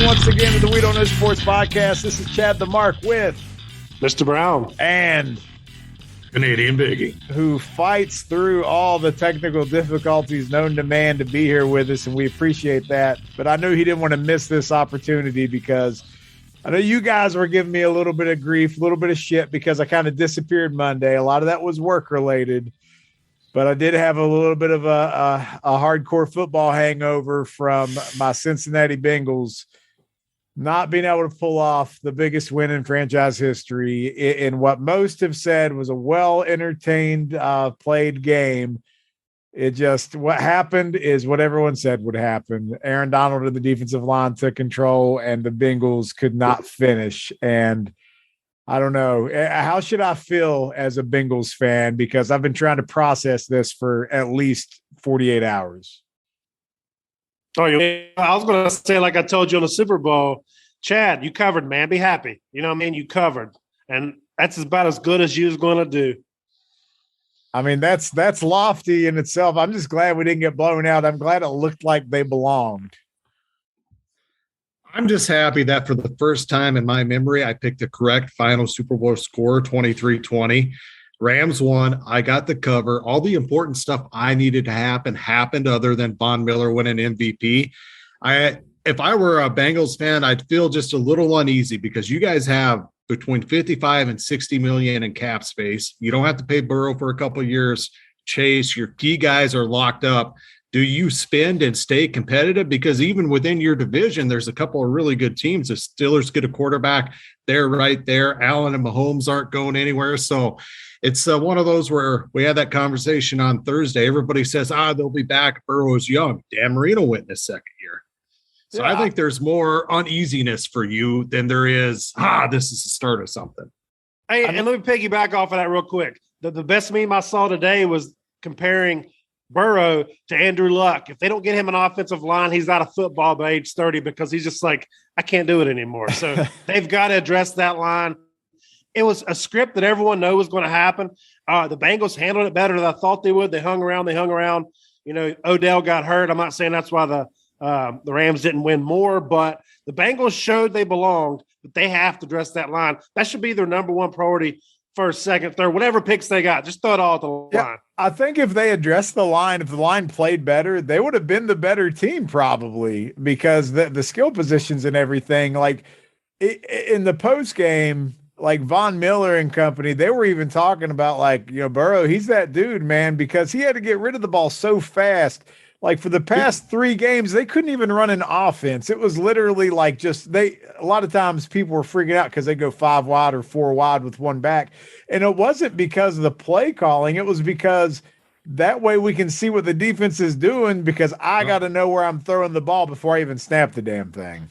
once again to the We Don't Know Sports Podcast. This is Chadthemark with Mr. Brown and Canadian Biggie, who fights through all the technical difficulties known to man to be here with us, and we appreciate that. But I knew he didn't want to miss this opportunity because I know you guys were giving me a little bit of grief, a little bit of shit because I kind of disappeared Monday. A lot of that was work related. But I did have a little bit of a hardcore football hangover from my Cincinnati Bengals not being able to pull off the biggest win in franchise history in what most have said was a well-entertained, played game. What happened is what everyone said would happen. Aaron Donald and the defensive line took control, and the Bengals could not finish. And I don't know. How should I feel as a Bengals fan? Because I've been trying to process this for at least 48 hours. Oh, I was going to say, like I told you on the Super Bowl, Chad, you covered, man. Be happy. You know what I mean? You covered. And that's about as good as you was going to do. I mean, that's lofty in itself. I'm just glad we didn't get blown out. I'm glad it looked like they belonged. I'm just happy that for the first time in my memory, I picked the correct final Super Bowl score, 23-20. Rams won. I got the cover. All the important stuff I needed to happen happened other than Von Miller winning MVP. If I were a Bengals fan, I'd feel just a little uneasy because you guys have between 55 and 60 million in cap space. You don't have to pay Burrow for a couple of years. Chase, your key guys are locked up. Do you spend and stay competitive? Because even within your division, there's a couple of really good teams. The Steelers get a quarterback. They're right there. Allen and Mahomes aren't going anywhere. So it's one of those where we had that conversation on Thursday. Everybody says, they'll be back. Burrow is young. Dan Marino went in his second year. So yeah. I think there's more uneasiness for you than there is, this is the start of something. Hey, and let me piggyback off of that real quick. The best meme I saw today was comparing Burrow to Andrew Luck. If they don't get him an offensive line, he's out of football by age 30 because he's just like, I can't do it anymore. So they've got to address that line. It was a script that everyone knew was going to happen. The Bengals handled it better than I thought they would. They hung around. You know, Odell got hurt. I'm not saying that's why the Rams didn't win more, but the Bengals showed they belonged, but they have to address that line. That should be their number one priority. First, second, third, whatever picks they got, just throw it all at the line. I think if they addressed the line, if the line played better, they would have been the better team probably because the skill positions and everything. Like in the post game, like Von Miller and company, they were even talking about like, Burrow, he's that dude, man, because he had to get rid of the ball so fast. Like for the past 3 games, they couldn't even run an offense. It was literally like a lot of times people were freaking out because they go 5 wide or 4 wide with one back. And it wasn't because of the play calling. It was because that way we can see what the defense is doing because I got to know where I'm throwing the ball before I even snap the damn thing.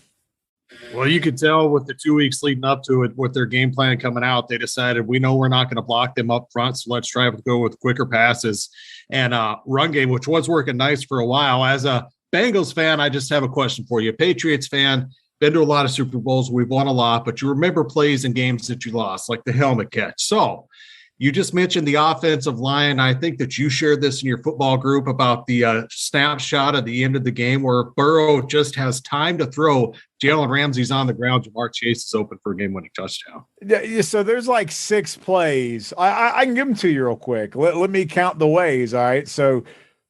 Well, you could tell with the 2 weeks leading up to it, with their game plan coming out, they decided we know we're not going to block them up front, so let's try to go with quicker passes and run game, which was working nice for a while. As a Bengals fan, I just have a question for you. Patriots fan, been to a lot of Super Bowls, we've won a lot, but you remember plays and games that you lost, like the helmet catch. So you just mentioned the offensive line. I think that you shared this in your football group about the snapshot at the end of the game where Burrow just has time to throw. Jalen Ramsey's on the ground. Jamar Chase is open for a game-winning touchdown. Yeah, so there's like 6 plays. I can give them to you real quick. Let me count the ways, all right? So,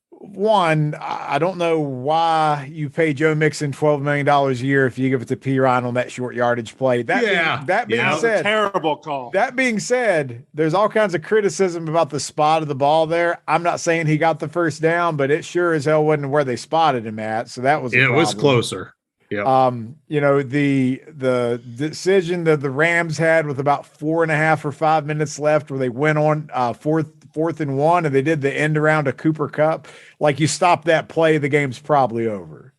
one, I don't know why you pay Joe Mixon $12 million a year if you give it to P. Ryan on that short yardage play. That being said, terrible call. That being said, there's all kinds of criticism about the spot of the ball there. I'm not saying he got the first down, but it sure as hell wasn't where they spotted him at. So that was it was closer. Yeah. The decision that the Rams had with about 4.5 or 5 minutes left, where they went on fourth and 1, and they did the end around to Cooper Kupp. Like you stop that play, the game's probably over.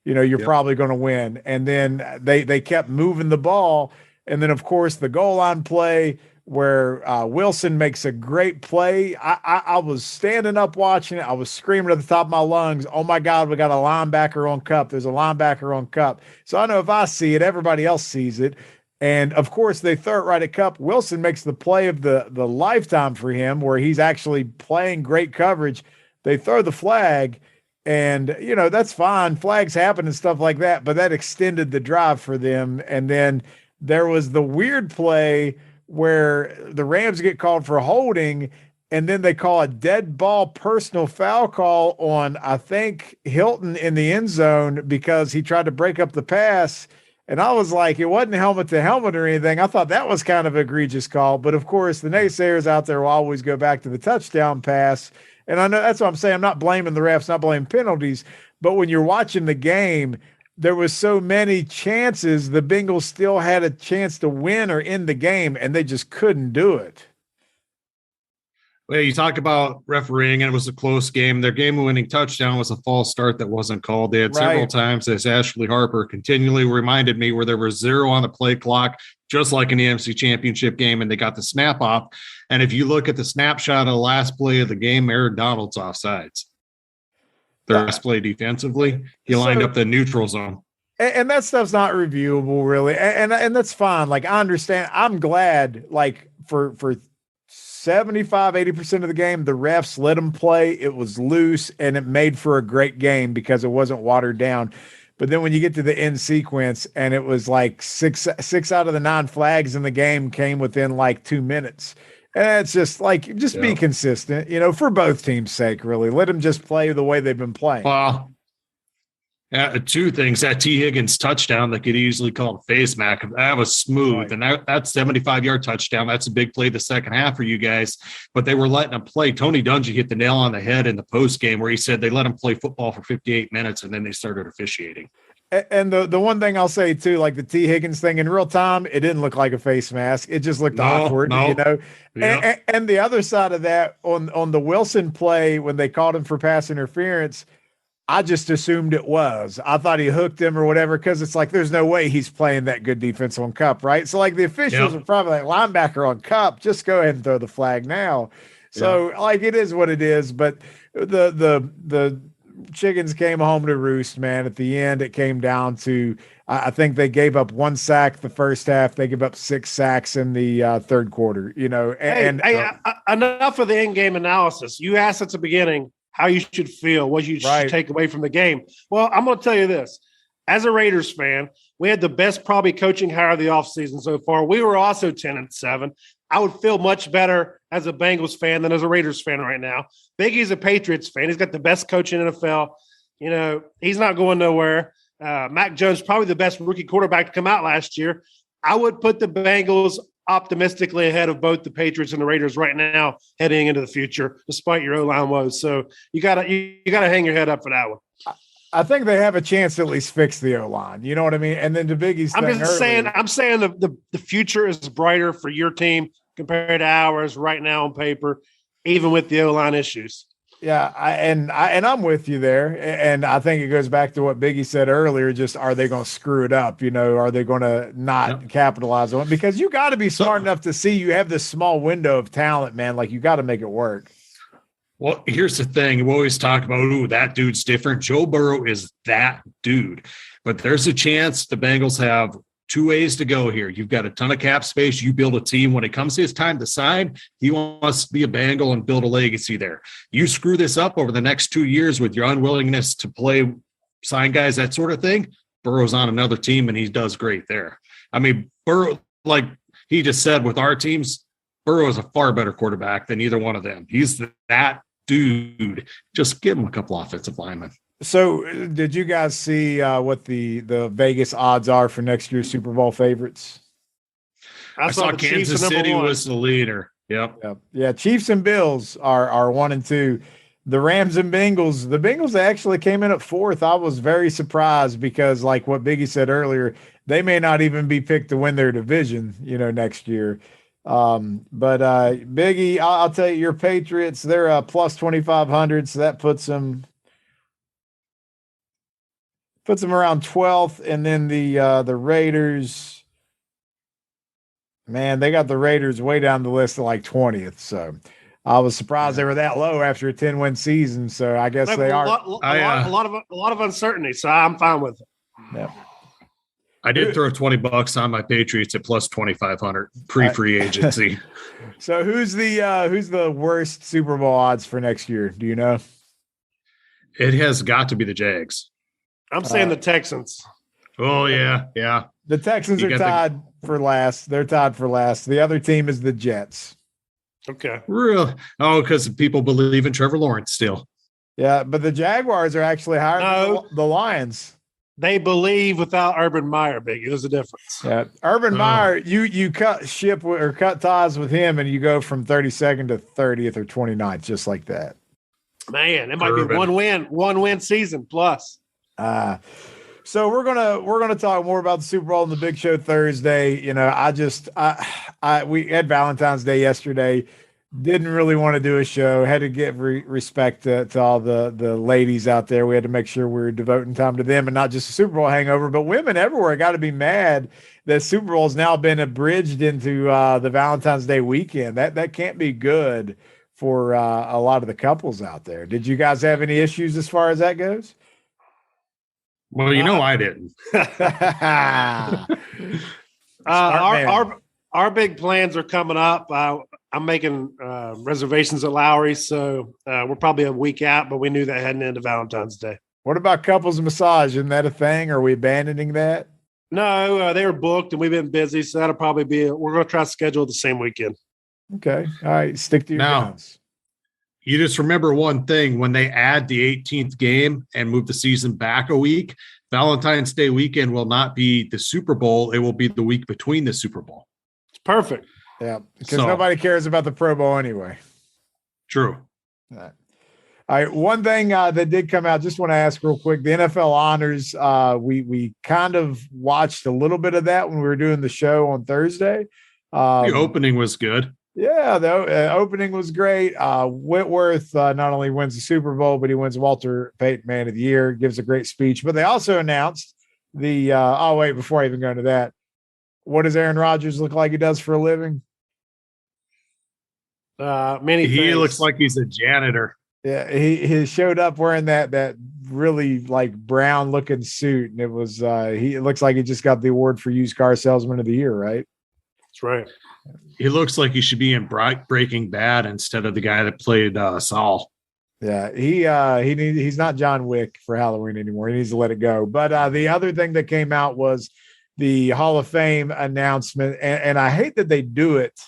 You're probably going to win. And then they kept moving the ball, and then of course the goal line play where Wilson makes a great play. I was standing up watching it. I was screaming at the top of my lungs, oh my God, we got a linebacker on Kupp. There's a linebacker on Kupp. So I know if I see it, everybody else sees it. And of course they throw it right at Kupp. Wilson makes the play of the lifetime for him where he's actually playing great coverage. They throw the flag. And, that's fine. Flags happen and stuff like that, but that extended the drive for them. And then there was the weird play where the Rams get called for holding, and then they call a dead ball personal foul call on, I think, Hilton in the end zone because he tried to break up the pass. And I was like, it wasn't helmet to helmet or anything. I thought that was kind of an egregious call. But of course, the naysayers out there will always go back to the touchdown pass. And I know that's what I'm saying. I'm not blaming the refs, not blaming penalties. But when you're watching the game, there was so many chances. The Bengals still had a chance to win or end the game, and they just couldn't do it. Well, you talk about refereeing, and it was a close game. Their game-winning touchdown was a false start that wasn't called. They had several times, as Ashley Harper continually reminded me, where there was 0 on the play clock, just like in the NFC Championship game, and they got the snap off. And if you look at the snapshot of the last play of the game, Aaron Donald's offsides. The last play defensively, he lined up the neutral zone. And that stuff's not reviewable, really. And that's fine. Like, I understand. I'm glad, like, for 75, 80% of the game, the refs let them play. It was loose, and it made for a great game because it wasn't watered down. But then when you get to the end sequence, and it was like six out of the 9 flags in the game came within like 2 minutes. And it's just like, be consistent, for both teams' sake, really. Let them just play the way they've been playing. Well, 2 things. That T. Higgins touchdown that could easily call a face mask, that was smooth. Right. And that 75-yard touchdown, that's a big play the second half for you guys. But they were letting them play. Tony Dungy hit the nail on the head in the post game where he said they let him play football for 58 minutes and then they started officiating. And the one thing I'll say too, like the T. Higgins thing in real time, it didn't look like a face mask. It just looked awkward, Yep. And the other side of that, on the Wilson play when they called him for pass interference, I just assumed it was. I thought he hooked him or whatever, because it's like there's no way he's playing that good defense on Kupp, right? So like the officials are probably like, linebacker on Kupp, just go ahead and throw the flag now. So like it is what it is, but the chickens came home to roost, man. At the end, it came down to I think they gave up 1 sack the first half. They gave up 6 sacks in the third quarter. Enough of the in-game analysis. You asked at the beginning how you should feel, what you should take away from the game. Well, I'm going to tell you this. As a Raiders fan, we had the best probably coaching hire of the offseason so far. We were also 10-7. I would feel much better as a Bengals fan than as a Raiders fan right now. Biggie's a Patriots fan. He's got the best coach in NFL. He's not going nowhere. Mac Jones, probably the best rookie quarterback to come out last year. I would put the Bengals optimistically ahead of both the Patriots and the Raiders right now heading into the future, despite your O-line woes. So you gotta hang your head up for that one. I think they have a chance to at least fix the O-line. You know what I mean? And then to Biggie's thing I'm saying the future is brighter for your team compared to ours right now on paper, even with the O-line issues. Yeah, I'm with you there. And I think it goes back to what Biggie said earlier, just are they going to screw it up? Are they going to not capitalize on it? Because you got to be smart enough to see you have this small window of talent, man. Like you got to make it work. Well, here's the thing. We always talk about, that dude's different. Joe Burrow is that dude. But there's a chance the Bengals have 2 ways to go here. You've got a ton of cap space. You build a team. When it comes to his time to sign, he wants to be a Bengal and build a legacy there. You screw this up over the next 2 years with your unwillingness to play, sign guys, that sort of thing, Burrow's on another team, and he does great there. I mean, Burrow, like he just said, with our teams, Burrow is a far better quarterback than either one of them. He's that dude. Just give him a couple offensive linemen. So did you guys see what the Vegas odds are for next year's Super Bowl favorites? I saw Kansas City was the leader. Yep. Yeah. Chiefs and Bills are 1 and 2. The Rams and Bengals, the Bengals actually came in at 4th. I was very surprised because, like what Biggie said earlier, they may not even be picked to win their division, next year. But Biggie, I'll tell you, your Patriots, they're plus 2,500. So that puts them around 12th. And then the Raiders, man, they got the Raiders way down the list to like 20th. So I was surprised they were that low after a 10-win season. So I guess they are a lot of uncertainty. So I'm fine with it. Yeah. I did throw $20 on my Patriots at plus 2,500 pre-free agency. So who's the worst Super Bowl odds for next year? Do you know? It has got to be the Jags. I'm saying the Texans. Oh, yeah. The Texans are tied for last. They're tied for last. The other team is the Jets. Okay. Really? Oh, because people believe in Trevor Lawrence still. Yeah, but the Jaguars are actually higher than the Lions. They believe without Urban Meyer, Biggie. There's a difference. Yeah, Urban Meyer, you cut ties with him, and you go from 32nd to 30th or 29th, just like that. Man, it might be one win season plus. So we're gonna talk more about the Super Bowl and the Big Show Thursday. You know, we had Valentine's Day yesterday. Didn't really want to do a show. Had to give respect to all the ladies out there. We had to make sure we were devoting time to them and not just a Super Bowl hangover. But women everywhere got to be mad that Super Bowl has now been abridged into the Valentine's Day weekend. That can't be good for a lot of the couples out there. Did you guys have any issues as far as that goes? Well, I didn't. Our big plans are coming up. I'm making reservations at Lowry's, so we're probably a week out, but we knew that heading into Valentine's Day. What about couples massage? Isn't that a thing? Are we abandoning that? No, they were booked and we've been busy, so that'll probably be we're going to try to schedule the same weekend. Okay. All right. Stick to your guns. You just remember one thing: when they add the 18th game and move the season back a week, Valentine's Day weekend will not be the Super Bowl. It will be the week between the Super Bowl. It's perfect. Yeah, because nobody cares about the Pro Bowl anyway. True. All right. One thing that did come out, just want to ask real quick, the NFL honors, we kind of watched a little bit of that when we were doing the show on Thursday. The opening was good. Yeah, the opening was great. Whitworth not only wins the Super Bowl, but he wins Walter Payton Man of the Year, gives a great speech. But they also announced before I even go into that, what does Aaron Rodgers look like he does for a living? He looks like he's a janitor. Yeah, he showed up wearing that really like brown looking suit, and it was it looks like he just got the award for used car salesman of the year, right? That's right. He looks like he should be in Breaking Bad instead of the guy that played Saul. Yeah, he's not John Wick for Halloween anymore. He needs to let it go. But the other thing that came out was the Hall of Fame announcement, and I hate that they do it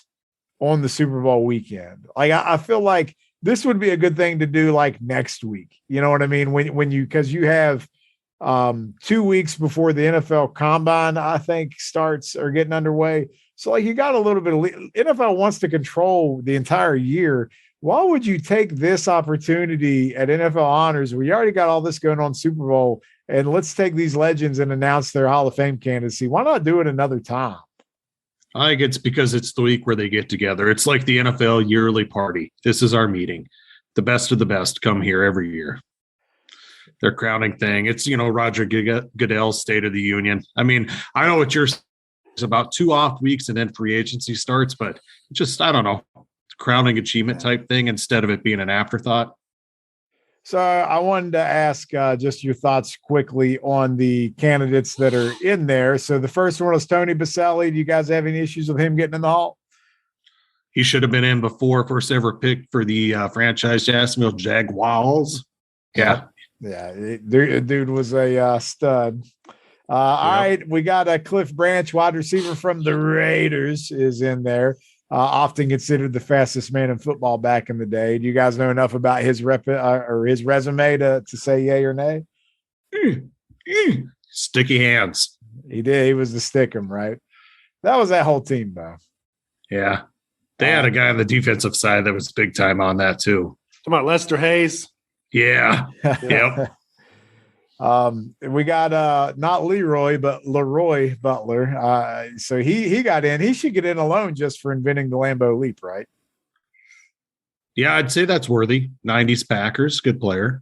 on the Super Bowl weekend. Like I feel like this would be a good thing to do like next week. You know what I mean? Because you have 2 weeks before the NFL Combine, I think, starts or getting underway. So like you got a little bit of NFL wants to control the entire year. Why would you take this opportunity at NFL honors where you already got all this going on Super Bowl, and let's take these legends and announce their Hall of Fame candidacy? Why not do it another time? I think it's because it's the week where they get together. It's like the NFL yearly party. This is our meeting. The best of the best come here every year. Their crowning thing. It's, Roger Goodell's State of the Union. I mean, I know what it's about 2 off weeks and then free agency starts, but just, I don't know, crowning achievement type thing instead of it being an afterthought. So I wanted to ask just your thoughts quickly on the candidates that are in there. So the first one was Tony Baselli. Do you guys have any issues with him getting in the Hall? He should have been in before, first ever pick for the franchise Jacksonville Jaguars. Yeah. Yeah. Dude was a stud. All right. We got Cliff Branch, wide receiver from the Raiders, is in there. Often considered the fastest man in football back in the day. Do you guys know enough about his his resume to say yay or nay? Sticky hands. He did. He was the stickum, right? That was that whole team, though. Yeah. They had a guy on the defensive side that was big time on that, too. Come on, Lester Hayes. Yeah. Yep. We got not Leroy, but Leroy Butler. So he got in. He should get in alone just for inventing the Lambeau Leap, right? Yeah, I'd say that's worthy. 90s Packers, good player.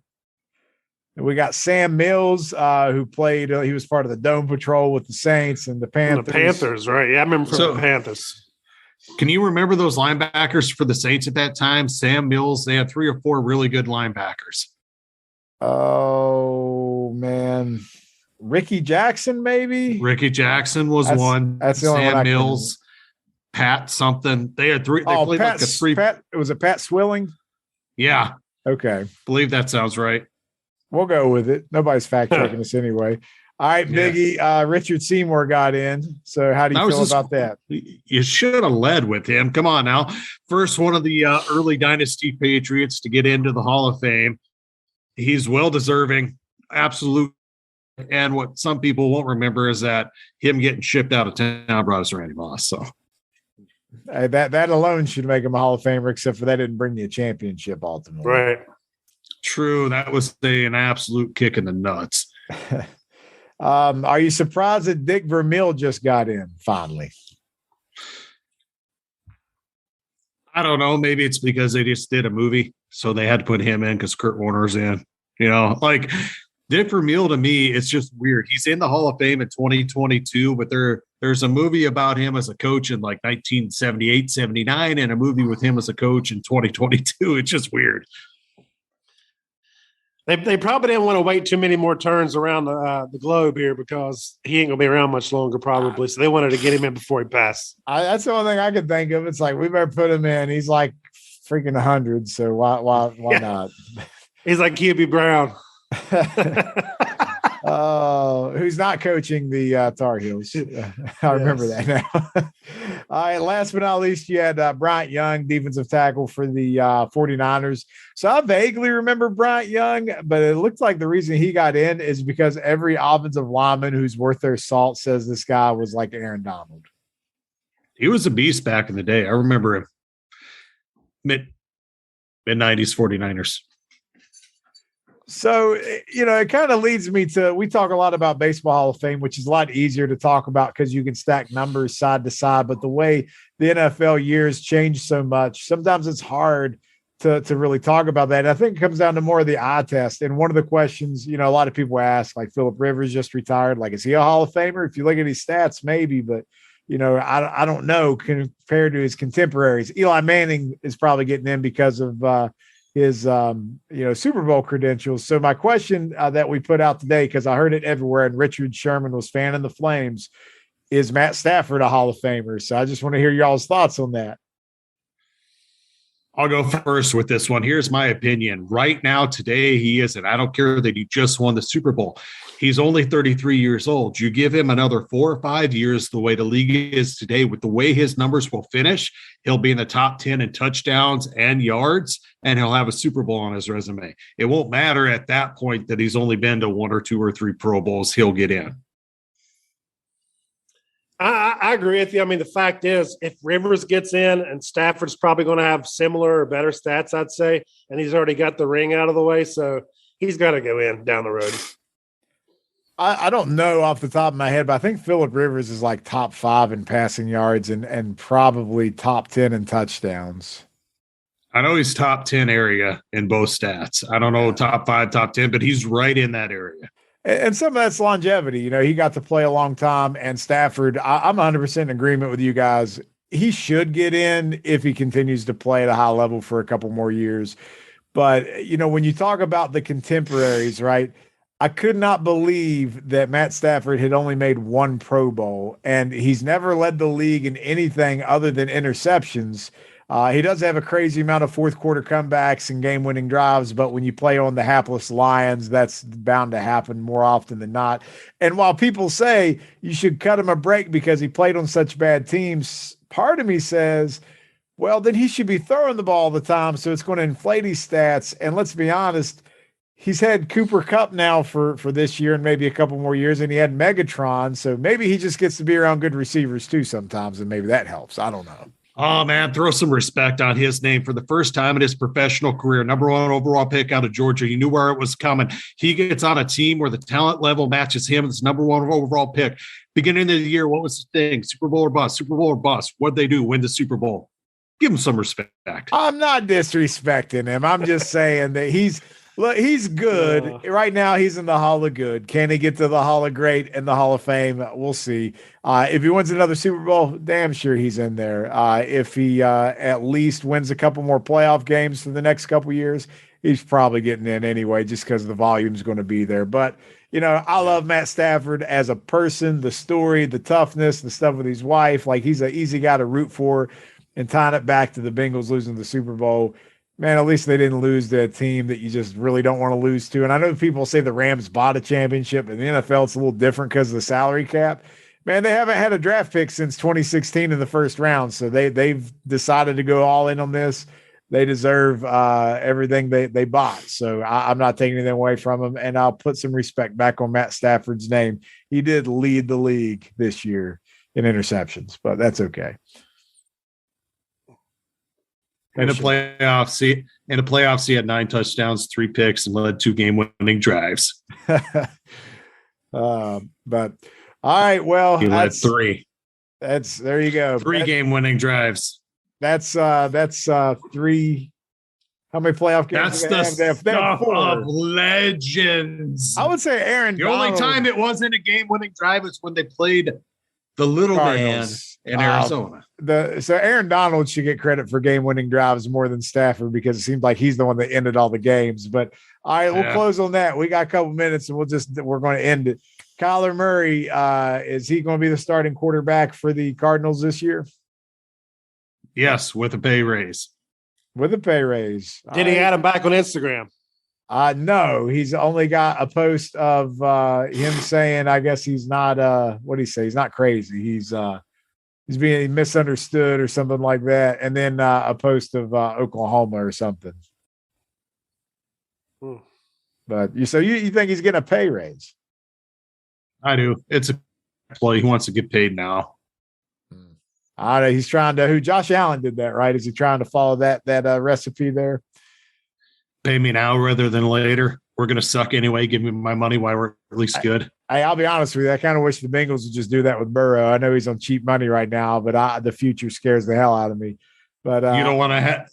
And we got Sam Mills, who played. He was part of the Dome Patrol with the Saints and the Panthers. The Panthers, right? Yeah, I remember from the Panthers. Can you remember those linebackers for the Saints at that time? Sam Mills, they had 3 or 4 really good linebackers. Oh, man. Ricky Jackson, maybe? Ricky Jackson was one. That's the only one. Sam Mills, Pat something. They had 3. They played like a 3. Was it Pat Swilling? Yeah. Okay. Believe that sounds right. We'll go with it. Nobody's fact checking us anyway. All right, Biggie. Richard Seymour got in. So how do you feel about that? You should have led with him. Come on now. First one of the early dynasty Patriots to get into the Hall of Fame. He's well deserving. Absolute. And what some people won't remember is that him getting shipped out of town brought us Randy Moss. So that alone should make him a Hall of Famer, except for that didn't bring you a championship ultimately. Right. True. That was an absolute kick in the nuts. Are you surprised that Dick Vermeil just got in finally? I don't know. Maybe it's because they just did a movie, so they had to put him in because Kurt Warner's in. Like Dick Vermeil, to me, it's just weird. He's in the Hall of Fame in 2022, but there's a movie about him as a coach in like 1978, 79, and a movie with him as a coach in 2022. It's just weird. They probably didn't want to wait too many more turns around the globe here because he ain't gonna be around much longer probably. So they wanted to get him in before he passed. That's the only thing I could think of. It's like we better put him in. He's like freaking 100, so why not? He's like QB Brown. Who's not coaching the Tar Heels. I remember that now. All right, last but not least, you had Bryant Young, defensive tackle for the 49ers. So I vaguely remember Bryant Young, but it looks like the reason he got in is because every offensive lineman who's worth their salt says this guy was like Aaron Donald. He was a beast back in the day. I remember him. Mid-90s 49ers. So, it kind of leads me to, we talk a lot about Baseball Hall of Fame, which is a lot easier to talk about because you can stack numbers side to side. But the way the NFL years change so much, sometimes it's hard to really talk about that. And I think it comes down to more of the eye test. And one of the questions, a lot of people ask, like Phillip Rivers just retired. Like, is he a Hall of Famer? If you look at his stats, maybe, but I don't know compared to his contemporaries. Eli Manning is probably getting in because of his Super Bowl credentials. So my question that we put out today, because I heard it everywhere, and Richard Sherman was fanning the flames, is Matt Stafford a Hall of Famer? So I just want to hear y'all's thoughts on that. I'll go first with this one. Here's my opinion. Right now, today, he isn't. I don't care that he just won the Super Bowl. He's only 33 years old. You give him another 4 or 5 years, the way the league is today, with the way his numbers will finish, he'll be in the top 10 in touchdowns and yards, and he'll have a Super Bowl on his resume. It won't matter at that point that he's only been to 1 or 2 or 3 Pro Bowls. He'll get in. I agree with you. I mean, the fact is, if Rivers gets in and Stafford's probably going to have similar or better stats, I'd say, and he's already got the ring out of the way, so he's got to go in down the road. I don't know off the top of my head, but I think Phillip Rivers is like top 5 in passing yards and probably top 10 in touchdowns. I know he's top 10 area in both stats. I don't know top 5, top 10, but he's right in that area. And some of that's longevity. He got to play a long time. And Stafford, I'm 100% in agreement with you guys. He should get in if he continues to play at a high level for a couple more years. But, when you talk about the contemporaries, right, I could not believe that Matt Stafford had only made 1 Pro Bowl, and he's never led the league in anything other than interceptions. He does have a crazy amount of fourth quarter comebacks and game-winning drives, but when you play on the hapless Lions, that's bound to happen more often than not. And while people say you should cut him a break because he played on such bad teams, part of me says, well, then he should be throwing the ball all the time, so it's going to inflate his stats. And let's be honest, he's had Cooper Kupp now for this year and maybe a couple more years, and he had Megatron, so maybe he just gets to be around good receivers too sometimes, and maybe that helps. I don't know. Oh, man, throw some respect on his name. For the first time in his professional career, number 1 overall pick out of Georgia. He knew where it was coming. He gets on a team where the talent level matches him. It's number 1 overall pick. Beginning of the year, what was the thing? Super Bowl or bust? Super Bowl or bust? What'd they do? Win the Super Bowl. Give him some respect. I'm not disrespecting him. I'm just saying that he's good. Right now, he's in the Hall of Good. Can he get to the Hall of Great and the Hall of Fame? We'll see. If he wins another Super Bowl, damn sure he's in there. If he at least wins a couple more playoff games for the next couple years, he's probably getting in anyway just because the volume is going to be there. But, I love Matt Stafford as a person, the story, the toughness, the stuff with his wife. Like, he's an easy guy to root for, and tying it back to the Bengals losing the Super Bowl. Man, at least they didn't lose to a team that you just really don't want to lose to. And I know people say the Rams bought a championship. In the NFL, it's a little different because of the salary cap. Man, they haven't had a draft pick since 2016 in the first round. So they've decided to go all in on this. They deserve everything they bought. So I'm not taking anything away from them. And I'll put some respect back on Matt Stafford's name. He did lead the league this year in interceptions, but that's okay. In the playoffs, he had 9 touchdowns, 3 picks, and led 2 game-winning drives. But all right, well, he led 3. That's there you go. 3 game-winning drives. That's 3. How many playoff games? That's the stuff of legends. I would say Aaron. The only time it wasn't a game-winning drive is when they played the little Cardinals. Man in Arizona. So Aaron Donald should get credit for game-winning drives more than Stafford because it seems like he's the one that ended all the games. But all right, we'll close on that. We got a couple minutes, and we're going to end it. Kyler Murray, is he going to be the starting quarterback for the Cardinals this year? Yes, with a pay raise. With a pay raise. Did he add him back on Instagram? No, he's only got a post of him saying, I guess he's not what do you say? He's not crazy. He's being misunderstood or something like that. And then a post of Oklahoma or something. But you think he's getting a pay raise? I do. It's a play. He wants to get paid now. I know he's trying to. Josh Allen did that, right? Is he trying to follow that recipe there? Pay me now rather than later. We're going to suck anyway. Give me my money while we're at least good. I'll be honest with you. I kind of wish the Bengals would just do that with Burrow. I know he's on cheap money right now, but the future scares the hell out of me. But you don't want to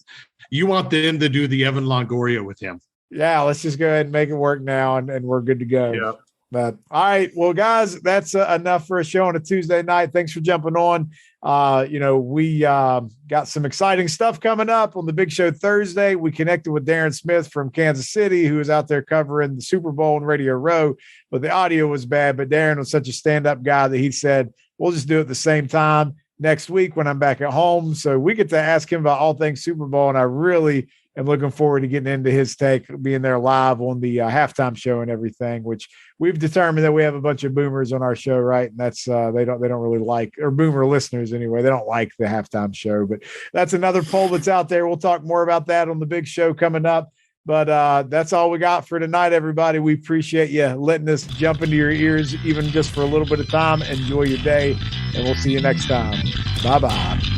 you want them to do the Evan Longoria with him. Yeah, let's just go ahead and make it work now, and we're good to go. Yeah. But all right, well, guys, that's enough for a show on a Tuesday night. Thanks for jumping on. We got some exciting stuff coming up on the big show Thursday. We connected with Darren Smith from Kansas City, who was out there covering the Super Bowl in Radio Row, but the audio was bad. But Darren was such a stand-up guy that he said, we'll just do it at the same time next week when I'm back at home. So we get to ask him about all things Super Bowl, and I really am looking forward to getting into his take, being there live on the halftime show and everything, which we've determined that we have a bunch of boomers on our show, right? And that's they don't really like, or boomer listeners anyway, they don't like the halftime show. But that's another poll that's out there. We'll talk more about that on the big show coming up. But that's all we got for tonight, everybody. We appreciate you letting us jump into your ears, even just for a little bit of time. Enjoy your day, and we'll see you next time. Bye-bye.